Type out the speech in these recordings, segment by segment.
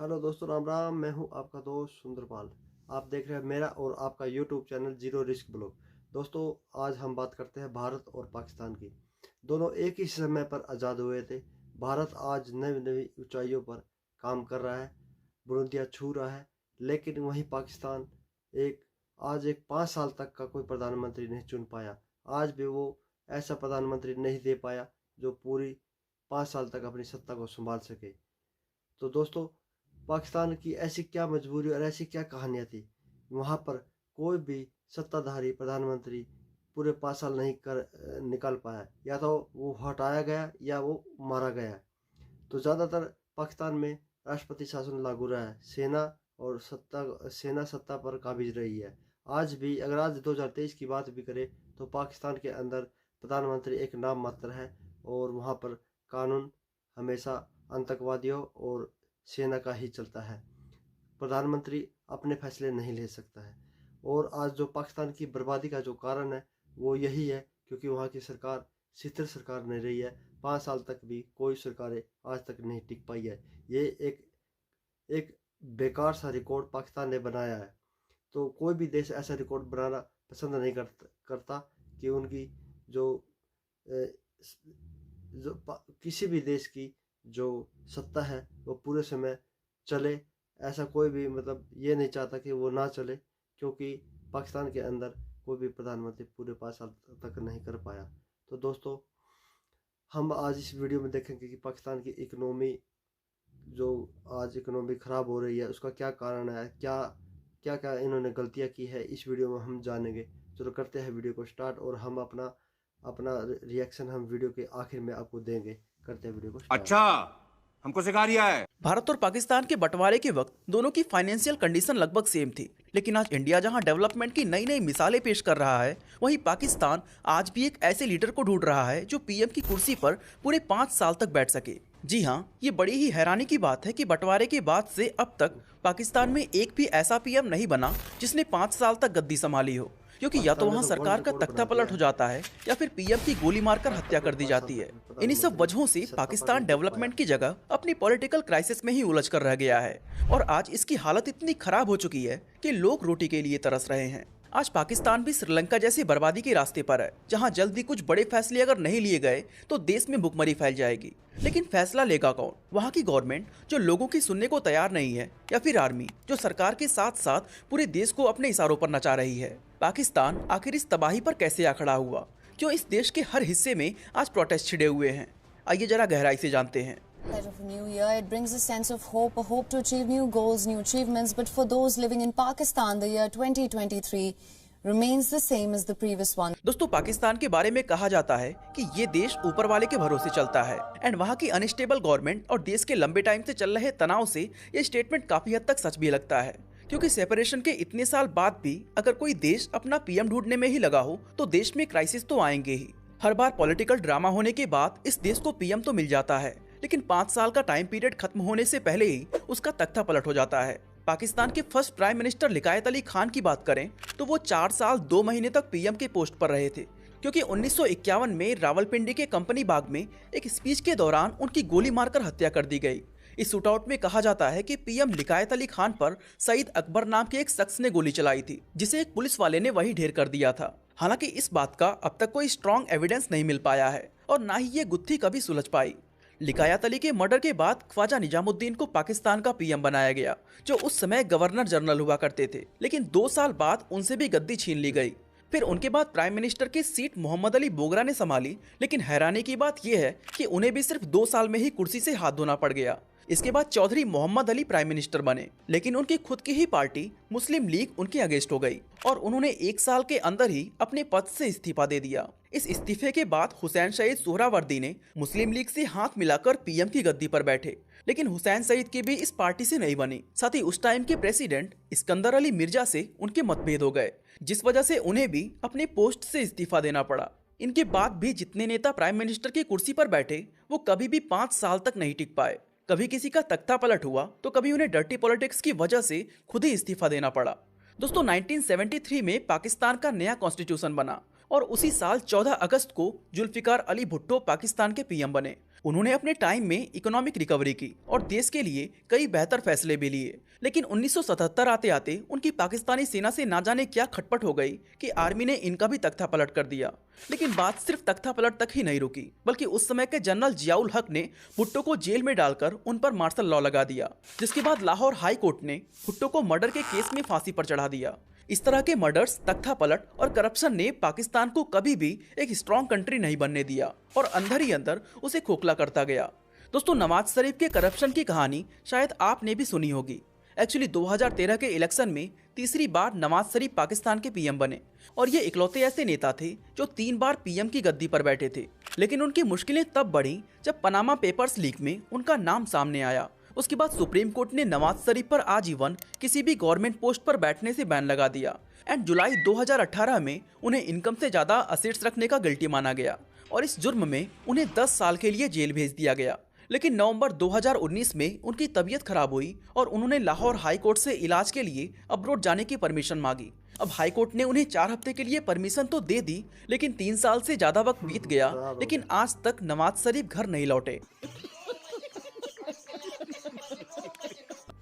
Hello दोस्तों, राम राम। मैं हूं आपका दोस्त सुंदरपाल। आप देख रहे हैं मेरा और आपका YouTube channel zero risk blog. दोस्तों, आज हम बात करते हैं भारत और पाकिस्तान की। दोनों एक ही समय पर आज़ाद हुए थे। भारत आज नई नई ऊंचाइयों पर काम कर रहा है, बुलंदियां छू रहा है। लेकिन वहीं पाकिस्तान एक 5 साल तक का कोई प्रधानमंत्री नहीं चुन पाया। आज भी वो ऐसा प्रधानमंत्री नहीं दे पाया जो पूरी 5 साल तक अपनी सत्ता को संभाल सके। तो दोस्तों, पाकिस्तान की ऐसी क्या मजबूरी और ऐसी क्या कहानियां थी, वहां पर कोई भी सत्ताधारी प्रधानमंत्री पूरे 5 साल नहीं कर निकाल पाया। या तो वो हटाया गया या वो मारा गया। तो ज़्यादातर पाकिस्तान में राष्ट्रपति शासन लागू रहा है। सेना सत्ता पर काबिज रही है। आज भी अगर आज 2023 की बात भी करें तो पाकिस्तान के अंदर प्रधानमंत्री एक नाम मात्र है, और वहाँ पर कानून हमेशा आतंकवादियों और सेना का ही चलता है। प्रधानमंत्री अपने फैसले नहीं ले सकता है। और आज जो पाकिस्तान की बर्बादी का जो कारण है वो यही है, क्योंकि वहाँ की सरकार स्थिर सरकार नहीं रही है। 5 साल तक भी कोई सरकारें आज तक नहीं टिक पाई है। ये एक एक बेकार सा रिकॉर्ड पाकिस्तान ने बनाया है। तो कोई भी देश ऐसा रिकॉर्ड बनाना पसंद नहीं करता कि उनकी जो किसी भी देश की जो सत्ता है वो पूरे समय चले। ऐसा कोई भी ये नहीं चाहता कि वो ना चले, क्योंकि पाकिस्तान के अंदर कोई भी प्रधानमंत्री पूरे 5 साल तक नहीं कर पाया। तो दोस्तों, हम आज इस वीडियो में देखेंगे कि पाकिस्तान की इकोनॉमी जो आज इकोनॉमी ख़राब हो रही है उसका क्या कारण है, क्या क्या क्या इन्होंने गलतियां की है, इस वीडियो में हम जानेंगे। चलो करते हैं वीडियो को स्टार्ट, और हम अपना अपना रिएक्शन हम वीडियो के आखिर में आपको देंगे। करते हैं वीडियो को स्टार्ट। अच्छा, हमको सिखा रिया है। भारत और पाकिस्तान के बंटवारे के वक्त दोनों की फाइनेंशियल कंडीशन लगभग सेम थी, लेकिन आज इंडिया जहां डेवलपमेंट की नई नई मिसालें पेश कर रहा है, वहीं पाकिस्तान आज भी एक ऐसे लीडर को ढूंढ रहा है जो पीएम की कुर्सी पर पूरे 5 साल तक बैठ सके। जी हाँ, ये बड़ी ही हैरानी की बात है कि बंटवारे के बाद से अब तक पाकिस्तान में एक भी ऐसा पीएम नहीं बना जिसने 5 साल तक गद्दी संभाली हो, क्योंकि या तो पाकिस्तान ने वहां तो गोल्ड सरकार का रिकॉर्ड तख्ता बना दिया पलट हो है। जाता है या फिर पीएम की गोली मारकर आज हत्या तक कर कोई दी 5 साल जाती है। तक इन्हीं सब प्रधानमंत्री वजहों से सत्ता पर पाकिस्तान नहीं टिक पाया। डेवलपमेंट की जगह अपनी पॉलिटिकल क्राइसिस में ही उलझ कर रह गया है, और आज इसकी हालत इतनी खराब हो चुकी है कि लोग रोटी के लिए तरस रहे हैं। आज पाकिस्तान भी श्रीलंका जैसी बर्बादी के रास्ते पर है, जहां जल्दी कुछ बड़े फैसले अगर नहीं लिए गए तो देश में भुखमरी फैल जाएगी। लेकिन फैसला लेगा कौन? वहां की गवर्नमेंट जो लोगों की सुनने को तैयार नहीं है, या फिर आर्मी जो सरकार के साथ साथ पूरे देश को अपने इशारों पर नचा रही है? पाकिस्तान आखिर इस तबाही पर कैसे आ खड़ा हुआ? क्यों इस देश के हर हिस्से में आज प्रोटेस्ट छिड़े हुए हैं? आइए जरा गहराई से जानते हैं। Light of a new year, it brings a sense of hope, a hope to achieve new goals, new achievements. But for those living in Pakistan, the year 2023 remains the same as the previous one. दोस्तों, पाकिस्तान के बारे में कहा जाता है कि ये देश ऊपर वाले के भरोसे चलता है, एंड वहाँ की अनस्टेबल गवर्नमेंट और देश के लंबे टाइम से चल रहे तनाव से ये स्टेटमेंट काफी हद तक सच भी लगता है। क्योंकि सेपरेशन के इतने साल बाद भी अगर कोई देश अपना पीएम ढूंढने में ही लगा हो तो देश में क्राइसिस तो आएंगे ही। हर बार पॉलिटिकल ड्रामा होने के बाद इस देश को पीएम तो मिल जाता है, लेकिन 5 साल का टाइम पीरियड खत्म होने से पहले ही उसका तख्ता पलट हो जाता है। पाकिस्तान के first prime minister Liaquat Ali Khan की बात करें तो वो 4 साल 2 महीने तक पीएम के पोस्ट पर रहे थे, क्योंकि 1951 में रावलपिंडी के कंपनी बाग में एक स्पीच के दौरान उनकी गोली मारकर हत्या कर दी गई। इस शूटआउट में कहा जाता है कि पीएम लिकायत अली खान पर सईद अकबर नाम के एक शख्स ने गोली चलाई थी, जिसे एक पुलिस वाले ने वही ढेर कर दिया था। हालांकि इस बात का अब तक कोई स्ट्रॉन्ग एविडेंस नहीं मिल पाया है, और ना ही ये गुत्थी कभी सुलझ पाई। लिकायत अली के मर्डर के बाद ख्वाजा निजामुद्दीन को पाकिस्तान का पीएम बनाया गया, जो उस समय गवर्नर जनरल हुआ करते थे, लेकिन 2 साल बाद उनसे भी गद्दी छीन ली गई। फिर उनके बाद प्राइम मिनिस्टर की सीट मोहम्मद अली बोगरा ने संभाली, लेकिन हैरानी की बात यह है कि उन्हें भी सिर्फ 2 साल में ही कुर्सी से हाथ धोना पड़ गया। इसके बाद चौधरी मोहम्मद अली प्राइम मिनिस्टर बने, लेकिन उनकी खुद की ही पार्टी मुस्लिम लीग उनके अगेंस्ट हो गई और उन्होंने 1 साल के अंदर ही अपने पद से इस्तीफा दे दिया। इस इस्तीफे के बाद हुसैन सईद सोहरावर्दी ने मुस्लिम लीग से हाथ मिलाकर पीएम की गद्दी पर बैठे, लेकिन हुसैन सईद की भी इस पार्टी से नहीं बनी। साथ ही उस टाइम के प्रेसिडेंट इस्कंदर अली मिर्जा से उनके मतभेद हो गए, जिस वजह से उन्हें भी अपने पोस्ट से इस्तीफा देना पड़ा। इनके बाद भी जितने नेता प्राइम मिनिस्टर की कुर्सी पर बैठे वो कभी भी 5 साल तक नहीं टिक पाए। कभी किसी का तख्ता पलट हुआ तो कभी उन्हें डर्टी पॉलिटिक्स की वजह से खुद ही इस्तीफा देना पड़ा। दोस्तों, 1973 में पाकिस्तान का नया कॉन्स्टिट्यूशन बना और उसी साल 14 अगस्त को जुल्फिकार अली भुट्टो पाकिस्तान के पीएम बने। उन्होंने अपने टाइम में इकोनॉमिक रिकवरी की और देश के लिए कई बेहतर फैसले भी लिए। लेकिन 1977 आते आते उनकी पाकिस्तानी सेना से ना जाने क्या खटपट हो गई कि आर्मी ने इनका भी तख्ता पलट कर दिया। लेकिन बात सिर्फ तख्ता पलट तक ही नहीं रुकी, बल्कि उस समय के जनरल जियाउल हक ने भुट्टो को जेल में डालकर उन पर मार्शल लॉ लगा दिया, जिसके बाद लाहौर हाई कोर्ट ने भुट्टो को मर्डर के केस में फांसी पर चढ़ा दिया। इस तरह के मर्डर्स, तख्ता पलट और करप्शन ने पाकिस्तान को कभी भी एक स्ट्रॉन्ग कंट्री नहीं बनने दिया और अंदर ही अंदर उसे खोखला करता गया। दोस्तों, नवाज शरीफ के करप्शन की कहानी शायद आपने भी सुनी होगी। एक्चुअली 2013 के इलेक्शन में तीसरी बार नवाज शरीफ पाकिस्तान के पीएम बने और ये इकलौते ऐसे नेता थे जो 3 बार पीएम की गद्दी पर बैठे थे। लेकिन उनकी मुश्किलें तब बढ़ी जब पनामा पेपर्स लीक में उनका नाम सामने आया। उसके बाद सुप्रीम कोर्ट ने नवाज शरीफ पर आजीवन किसी भी गवर्नमेंट पोस्ट पर बैठने से बैन लगा दिया एंड जुलाई 2018 में उन्हें इनकम से ज्यादा असेट्स रखने का गिल्टी माना गया और इस जुर्म में उन्हें 10 साल के लिए जेल भेज दिया गया। लेकिन नवंबर 2019 में उनकी तबीयत खराब हुई और उन्होंने लाहौर हाई कोर्ट से इलाज के लिए अब्रोड जाने की परमिशन मांगी। अब हाई कोर्ट ने उन्हें 4 हफ्ते के लिए परमिशन तो दे दी, लेकिन 3 साल से ज्यादा वक्त बीत गया, लेकिन आज तक नवाज शरीफ घर नहीं लौटे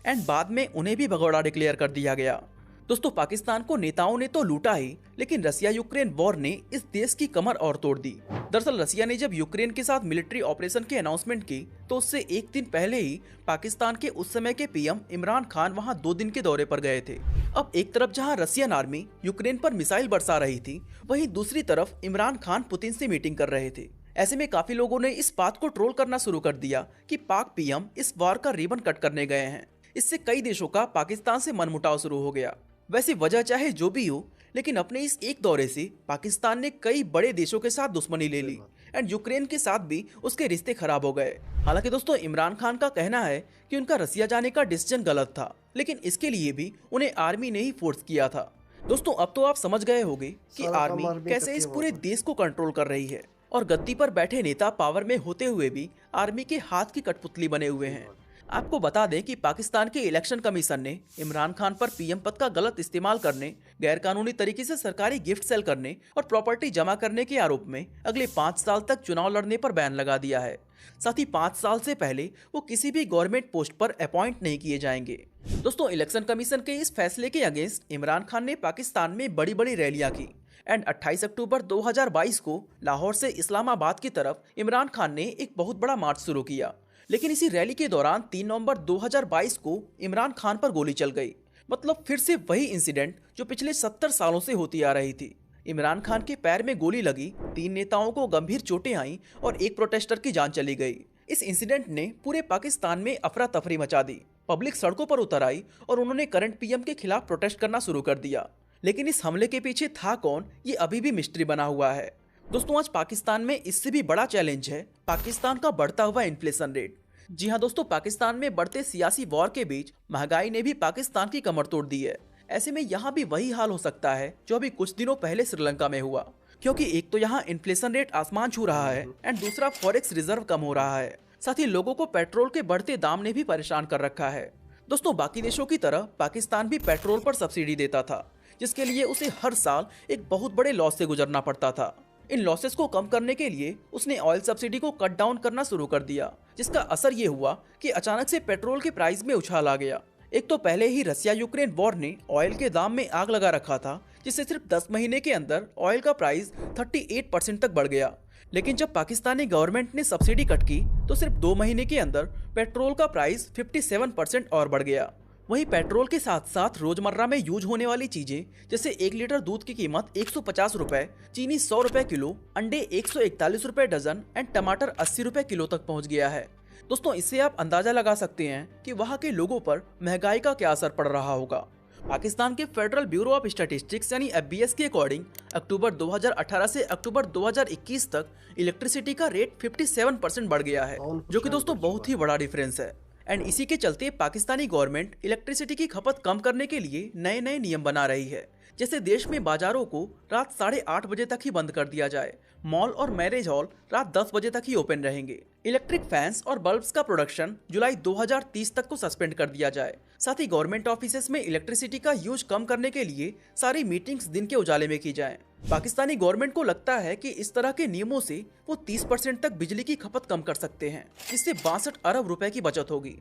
एंड बाद में उन्हें भी भगोड़ा डिक्लेयर कर दिया गया। दोस्तों, पाकिस्तान को नेताओं ने तो लूटा ही, लेकिन रसिया यूक्रेन वॉर ने इस देश की कमर और तोड़ दी। दरअसल रसिया ने जब यूक्रेन के साथ मिलिट्री ऑपरेशन की अनाउंसमेंट की तो उससे एक दिन पहले ही पाकिस्तान के उस समय के पीएम इमरान खान वहां 2 दिन के दौरे पर गए थे। अब एक तरफ जहां रसियन आर्मी यूक्रेन पर मिसाइल बरसा रही थी, वहीं दूसरी तरफ इमरान खान पुतिन से मीटिंग कर रहे थे। ऐसे में काफी लोगों ने इस बात को ट्रोल करना शुरू कर दिया कि पाक पीएम इस वॉर का रिबन कट करने गए हैं। इससे कई देशों का पाकिस्तान से मनमुटाव शुरू हो गया। वैसे वजह चाहे जो भी हो, लेकिन अपने इस एक दौरे से पाकिस्तान ने कई बड़े देशों के साथ दुश्मनी ले ली एंड यूक्रेन के साथ भी उसके रिश्ते खराब हो गए। हालांकि दोस्तों, इमरान खान का कहना है कि उनका रसिया जाने का डिसीजन गलत था, लेकिन इसके लिए भी उन्हें आर्मी ने ही फोर्स किया था। दोस्तों, अब तो आप समझ गए होंगे कि आर्मी कैसे इस पूरे देश को कंट्रोल कर रही है और गद्दी पर बैठे नेता पावर में होते हुए भी आर्मी के हाथ की कठपुतली बने हुए हैं। आपको बता दें कि पाकिस्तान के इलेक्शन कमीशन ने इमरान खान पर पीएम पद का गलत इस्तेमाल करने, गैरकानूनी तरीके से सरकारी गिफ्ट सेल करने और प्रॉपर्टी जमा करने के आरोप में अगले 5 साल तक चुनाव लड़ने पर बैन लगा दिया है। साथ ही 5 साल से पहले वो किसी भी गवर्नमेंट पोस्ट पर अपॉइंट नहीं किए जाएंगे। दोस्तों, इलेक्शन कमीशन के इस फैसले के अगेंस्ट इमरान खान ने पाकिस्तान में बड़ी बड़ी रैलियां की एंड 28 अक्टूबर 2022 को लाहौर से इस्लामाबाद की तरफ इमरान खान ने एक बहुत बड़ा मार्च शुरू किया। लेकिन इसी रैली के दौरान 3 नवंबर 2022 को इमरान खान पर गोली चल गई। मतलब फिर से वही इंसिडेंट जो पिछले 70 सालों से होती आ रही थी। इमरान खान के पैर में गोली लगी, 3 नेताओं को गंभीर चोटें आईं और एक प्रोटेस्टर की जान चली गई। इस इंसिडेंट ने पूरे पाकिस्तान में अफरा तफरी मचा दी। पब्लिक सड़कों पर उतर आई और उन्होंने करंट पीएम के खिलाफ प्रोटेस्ट करना शुरू कर दिया। लेकिन इस हमले के पीछे था कौन, ये अभी भी मिस्ट्री बना हुआ है। दोस्तों, आज पाकिस्तान में इससे भी बड़ा चैलेंज है पाकिस्तान का बढ़ता हुआ इन्फ्लेशन रेट। जी हाँ दोस्तों, पाकिस्तान में बढ़ते सियासी वॉर के बीच महंगाई ने भी पाकिस्तान की कमर तोड़ दी है। ऐसे में यहाँ भी वही हाल हो सकता है जो अभी कुछ दिनों पहले श्रीलंका में हुआ, क्योंकि एक तो यहाँ इन्फ्लेशन रेट आसमान छू रहा है एंड दूसरा फॉरेक्स रिजर्व कम हो रहा है। साथ ही लोगों को पेट्रोल के बढ़ते दाम ने भी परेशान कर रखा है। दोस्तों, बाकी देशों की तरह पाकिस्तान भी पेट्रोल पर सब्सिडी देता था, जिसके लिए उसे हर साल एक बहुत बड़े लॉस से गुजरना पड़ता था। इन लॉसेस को कम करने के लिए उसने ऑयल सब्सिडी को कट डाउन करना शुरू कर दिया, जिसका असर ये हुआ कि अचानक से पेट्रोल के प्राइस में उछाल आ गया। एक तो पहले ही रसिया यूक्रेन वॉर ने ऑयल के दाम में आग लगा रखा था, जिससे सिर्फ 10 महीने के अंदर ऑयल का प्राइस 38% तक बढ़ गया। लेकिन जब पाकिस्तानी गवर्नमेंट ने सब्सिडी कट की तो सिर्फ 2 महीने के अंदर पेट्रोल का प्राइस 57% और बढ़ गया। वहीं पेट्रोल के साथ साथ रोजमर्रा में यूज होने वाली चीजें जैसे 1 लीटर दूध की कीमत 150 रुपए, चीनी 100 रुपए किलो, अंडे 141 रुपए डजन एंड टमाटर 80 रुपए किलो तक पहुंच गया है। दोस्तों, इससे आप अंदाजा लगा सकते हैं कि वहां के लोगों पर महंगाई का क्या असर पड़ रहा होगा। पाकिस्तान के फेडरल ब्यूरो ऑफ स्टैटिस्टिक्स यानी FBS के अकॉर्डिंग अक्टूबर 2018 से अक्टूबर 2021 तक इलेक्ट्रिसिटी का रेट 57% बढ़ गया है, जो कि दोस्तों बहुत ही बड़ा डिफरेंस है। एंड इसी के चलते पाकिस्तानी गवर्नमेंट इलेक्ट्रिसिटी की खपत कम करने के लिए नए नए नियम बना रही है, जैसे देश में बाजारों को रात 8:30 बजे तक ही बंद कर दिया जाए, मॉल और मैरिज हॉल रात 10 बजे तक ही ओपन रहेंगे, इलेक्ट्रिक फैंस और बल्ब्स का प्रोडक्शन जुलाई 2030 तक को सस्पेंड कर दिया जाए। साथ ही गवर्नमेंट ऑफिसेस में इलेक्ट्रिसिटी का यूज कम करने के लिए सारी मीटिंग्स दिन के उजाले में की जाए। पाकिस्तानी गवर्नमेंट को लगता है कि इस तरह के नियमों से वो 30% तक बिजली की खपत कम कर सकते हैं, जिससे 62 अरब रुपए की बचत होगी।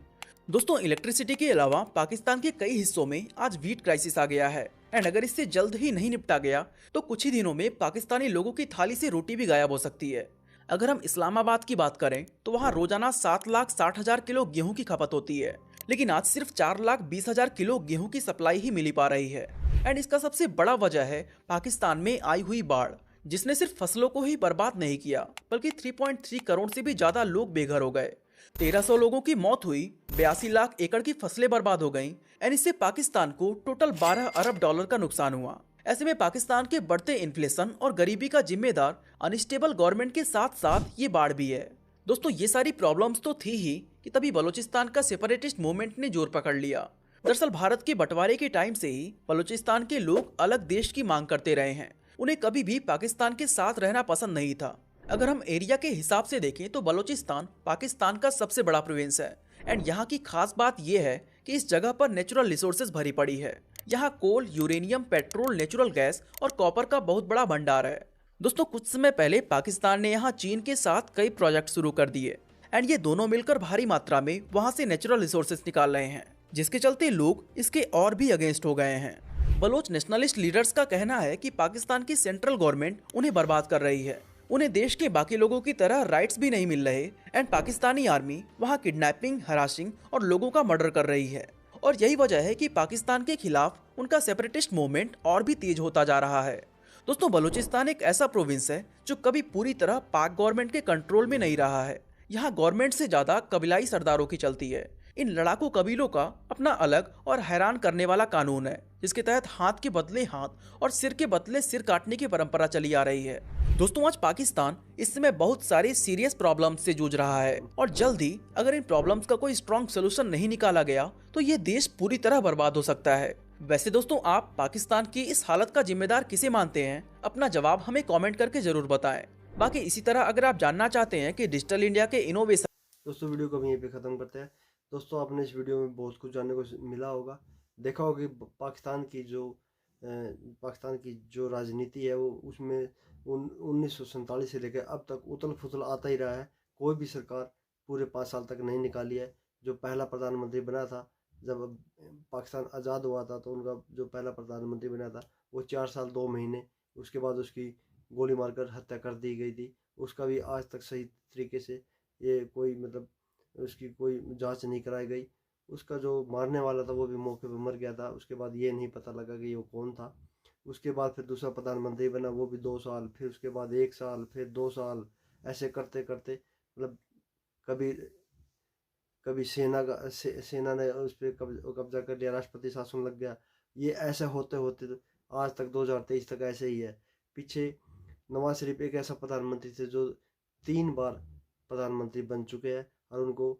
दोस्तों, इलेक्ट्रिसिटी के अलावा पाकिस्तान के कई हिस्सों में आज वीट क्राइसिस आ गया है एंड अगर इससे जल्द ही नहीं निपटा गया तो कुछ ही दिनों में पाकिस्तानी लोगों की थाली से रोटी भी गायब हो सकती है। अगर हम इस्लामाबाद की बात करें तो वहाँ रोजाना 7,60,000 किलो गेहूं की खपत होती है, लेकिन आज सिर्फ 4,20,000 किलो गेहूं की सप्लाई ही मिली पा रही है। एंड इसका सबसे बड़ा वजह है पाकिस्तान में आई हुई बाढ़, जिसने सिर्फ फसलों को ही बर्बाद नहीं किया बल्कि 3.3 करोड़ से भी ज्यादा लोग बेघर हो गए। 1300 लोगों की मौत हुई, 82 लाख एकड़ की फसलें बर्बाद हो गईं एंड इससे पाकिस्तान को टोटल 12 अरब डॉलर का नुकसान हुआ। ऐसे में पाकिस्तान के बढ़ते इन्फ्लेशन और गरीबी का जिम्मेदार अनस्टेबल गवर्नमेंट के साथ साथ ये बाढ़ भी है। दोस्तों, ये सारी प्रॉब्लम्स तो थी ही कि तभी बलूचिस्तान का सेपरेटिस्ट मूवमेंट ने जोर पकड़ लिया। दरअसल भारत के बंटवारे के टाइम से ही बलूचिस्तान के लोग अलग देश की मांग करते रहे हैं। उन्हें कभी भी पाकिस्तान के साथ रहना पसंद नहीं था। अगर हम एरिया के हिसाब से देखें तो बलूचिस्तान पाकिस्तान का सबसे बड़ा प्रोविंस है एंड यहाँ की खास बात यह है कि इस जगह पर नेचुरल रिसोर्सेज भरी पड़ी है। यहाँ कोल, यूरेनियम, पेट्रोल, नेचुरल गैस और कॉपर का बहुत बड़ा भंडार है। दोस्तों, कुछ समय पहले पाकिस्तान ने यहाँ चीन के साथ कई प्रोजेक्ट शुरू कर दिए एंड ये दोनों मिलकर भारी मात्रा में वहाँ से नेचुरल रिसोर्सेज निकाल रहे हैं, जिसके चलते लोग इसके और भी अगेंस्ट हो गए हैं। बलोच नेशनलिस्ट लीडर्स का कहना है कि पाकिस्तान की सेंट्रल गवर्नमेंट उन्हें बर्बाद कर रही है। उन्हें देश के बाकी लोगों की तरह राइट्स भी नहीं मिल रहे एंड पाकिस्तानी आर्मी वहाँ किडनैपिंग, हरासिंग और लोगों का मर्डर कर रही है। और यही वजह है कि पाकिस्तान के खिलाफ उनका सेपरेटिस्ट मूवमेंट और भी तेज होता जा रहा है। दोस्तों, बलूचिस्तान एक ऐसा प्रोविंस है जो कभी पूरी तरह पाक गवर्नमेंट के कंट्रोल में नहीं रहा है। यहाँ गवर्नमेंट से ज्यादा कबीलाई सरदारों की चलती है। इन लड़ाकू कबीलों का अपना अलग और हैरान करने वाला कानून है, जिसके तहत हाथ के बदले हाथ और सिर के बदले सिर काटने की परंपरा चली आ रही है। दोस्तों, आज पाकिस्तान इस समय बहुत सारी सीरियस प्रॉब्लम्स से जूझ रहा है और जल्द ही अगर इन प्रॉब्लम्स का कोई स्ट्रॉन्ग सोल्यूशन नहीं निकाला गया तो ये देश पूरी तरह बर्बाद हो सकता है। वैसे दोस्तों, आप पाकिस्तान की इस हालत का जिम्मेदार किसे मानते हैं? अपना जवाब हमें कमेंट करके जरूर बताएं। बाकी इसी तरह अगर आप जानना चाहते हैं कि डिजिटल इंडिया के इनोवेशन। दोस्तों, वीडियो को हम यहीं पे ख़त्म करते हैं। दोस्तों, आपने इस वीडियो में बहुत कुछ जानने को मिला होगा। देखा होगा कि पाकिस्तान की जो राजनीति है वो उसमें 1947 से लेकर अब तक उथल फुथल आता ही रहा है। कोई भी सरकार पूरे 5 साल तक नहीं निकाली है। जो पहला प्रधानमंत्री बना था, जब पाकिस्तान आज़ाद हुआ था, तो उनका जो पहला प्रधानमंत्री बना था वो 4 साल 2 महीने, उसके बाद उसकी गोली मारकर हत्या कर दी गई थी। उसका भी आज तक सही तरीके से ये कोई उसकी कोई जांच नहीं कराई गई। उसका जो मारने वाला था वो भी मौके पर मर गया था। उसके बाद ये नहीं पता लगा कि वो कौन था। उसके बाद फिर दूसरा प्रधानमंत्री बना, वो भी 2 साल, फिर उसके बाद 1 साल, फिर 2 साल, ऐसे करते करते कभी सेना ने उस पर कब्जा कर लिया, राष्ट्रपति शासन लग गया। ये ऐसे होते होते तो आज तक 2023 तक ऐसे ही है। पीछे नवाज शरीफ एक ऐसा प्रधानमंत्री थे जो 3 बार प्रधानमंत्री बन चुके हैं और उनको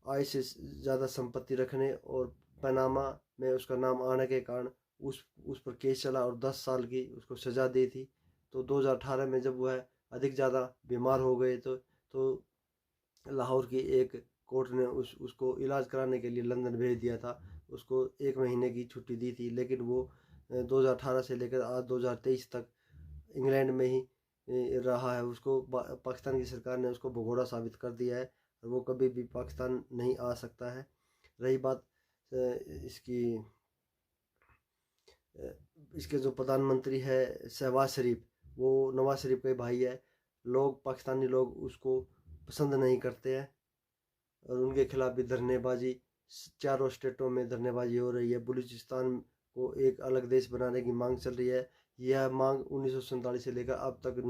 आय से ज़्यादा संपत्ति रखने और पनामा में उसका नाम आने के कारण उस पर केस चला और 10 साल की उसको सज़ा दी थी। तो 2018 में जब वह अधिक ज़्यादा बीमार हो गए तो लाहौर की एक कोर्ट ने उसको इलाज कराने के लिए लंदन भेज दिया था। उसको 1 महीने की छुट्टी दी थी, लेकिन वो 2018 से लेकर आज 2023 तक इंग्लैंड में ही रहा है। उसको पाकिस्तान की सरकार ने उसको भगोड़ा साबित कर दिया है और वो कभी भी पाकिस्तान नहीं आ सकता है। रही बात इसके जो प्रधानमंत्री है शहबाज शरीफ, वो नवाज शरीफ के भाई है। पाकिस्तानी लोग उसको पसंद नहीं करते हैं और उनके खिलाफ भी धरनेबाजी, चारों स्टेटों में धरनेबाजी हो रही है। बलूचिस्तान को एक अलग देश बनाने की मांग चल रही है। यह मांग 1947 से लेकर अब तक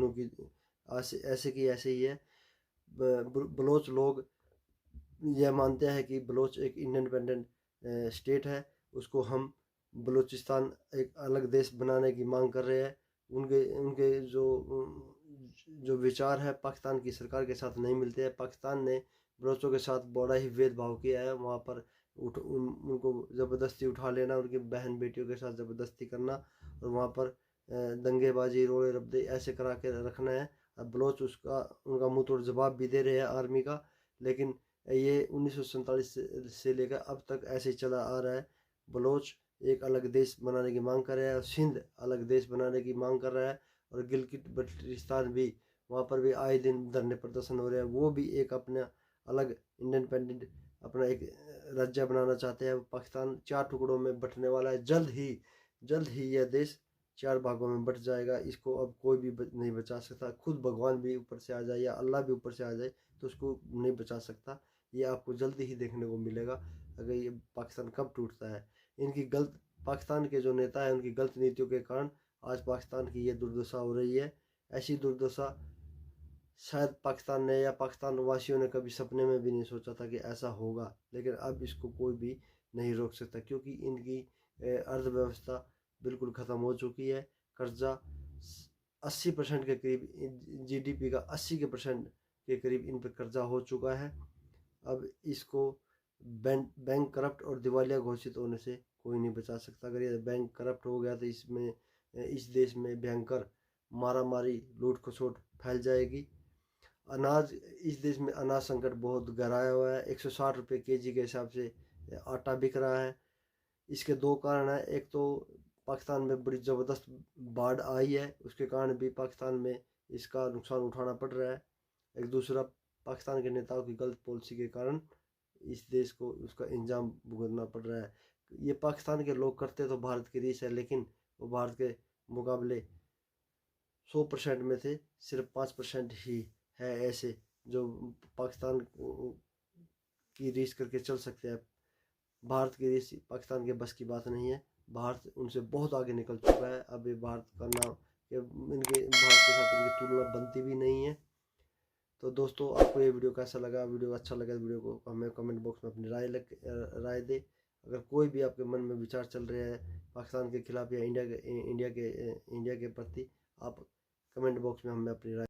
ऐसे ही है। बलोच लोग यह मानते हैं कि बलोच एक इंडिपेंडेंट स्टेट है, उसको हम बलूचिस्तान एक अलग देश बनाने की मांग कर रहे हैं। उनके जो विचार है पाकिस्तान की सरकार के साथ नहीं मिलते हैं। पाकिस्तान ने बलोचों के साथ बड़ा ही भेदभाव किया है। वहाँ पर उनको ज़बरदस्ती उठा लेना, उनकी बहन बेटियों के साथ ज़बरदस्ती करना और वहाँ पर दंगेबाजी, रोड़े रब्दे ऐसे करा के रखना है। अब बलोच उनका मुंह तोड़ जवाब भी दे रहे हैं आर्मी का, लेकिन ये 1947 से लेकर अब तक ऐसे चला आ रहा है। बलोच एक अलग देश बनाने की मांग कर रहा है, और सिंध अलग देश बनाने की मांग कर रहा है, और गिलगित बल्टिस्तान भी, वहाँ पर भी आए दिन धरने प्रदर्शन हो रहे हैं, वो भी एक अपना अलग इंडिपेंडेंट अपना एक राज्य बनाना चाहते हैं। पाकिस्तान 4 टुकड़ों में बंटने वाला है, जल्द ही यह देश 4 भागों में बट जाएगा। इसको अब कोई भी नहीं बचा सकता, खुद भगवान भी ऊपर से आ जाए या अल्लाह भी ऊपर से आ जाए तो उसको नहीं बचा सकता। ये आपको जल्दी ही देखने को मिलेगा अगर ये पाकिस्तान कब टूटता है। इनकी गलत, पाकिस्तान के जो नेता हैं उनकी गलत नीतियों के कारण आज पाकिस्तान की ये दुर्दशा हो रही है। ऐसी दुर्दशा शायद पाकिस्तान ने या पाकिस्तान वासियों ने कभी सपने में भी नहीं सोचा था कि ऐसा होगा, लेकिन अब इसको कोई भी नहीं रोक सकता, क्योंकि इनकी अर्थव्यवस्था बिल्कुल ख़त्म हो चुकी है। कर्जा 80% के करीब, जीडीपी का 80% के करीब इन पर कर्जा हो चुका है। अब इसको बैंक करप्ट और दिवालिया घोषित होने से कोई नहीं बचा सकता। अगर ये बैंक करप्ट हो गया तो इसमें इस देश में भयंकर मारामारी, लूट खसोट फैल जाएगी। अनाज, इस देश में अनाज संकट बहुत गहराया हुआ है। 160 रुपये केजी के हिसाब से आटा बिक रहा है। इसके 2 कारण हैं। एक तो पाकिस्तान में बड़ी ज़बरदस्त बाढ़ आई है, उसके कारण भी पाकिस्तान में इसका नुकसान उठाना पड़ रहा है। एक दूसरा, पाकिस्तान के नेताओं की गलत पॉलिसी के कारण इस देश को उसका इंजाम भुगतना पड़ रहा है। ये पाकिस्तान के लोग करते तो भारत की रीस है, लेकिन वो भारत के मुकाबले 100% में से सिर्फ 5% ही है ऐसे जो पाकिस्तान की रीस करके चल सकते हैं। भारत की रीस पाकिस्तान के बस की बात नहीं है। भारत उनसे बहुत आगे निकल चुका है। अब ये भारत का नाम, इनके भारत के साथ इनकी तुलना बनती भी नहीं है। तो दोस्तों, आपको ये वीडियो कैसा लगा? वीडियो अच्छा लगा तो वीडियो को हमें कमेंट बॉक्स में अपनी राय दे। अगर कोई भी आपके मन में विचार चल रहे हैं पाकिस्तान के खिलाफ या इंडिया के प्रति, आप कमेंट बॉक्स में हमें अपनी राय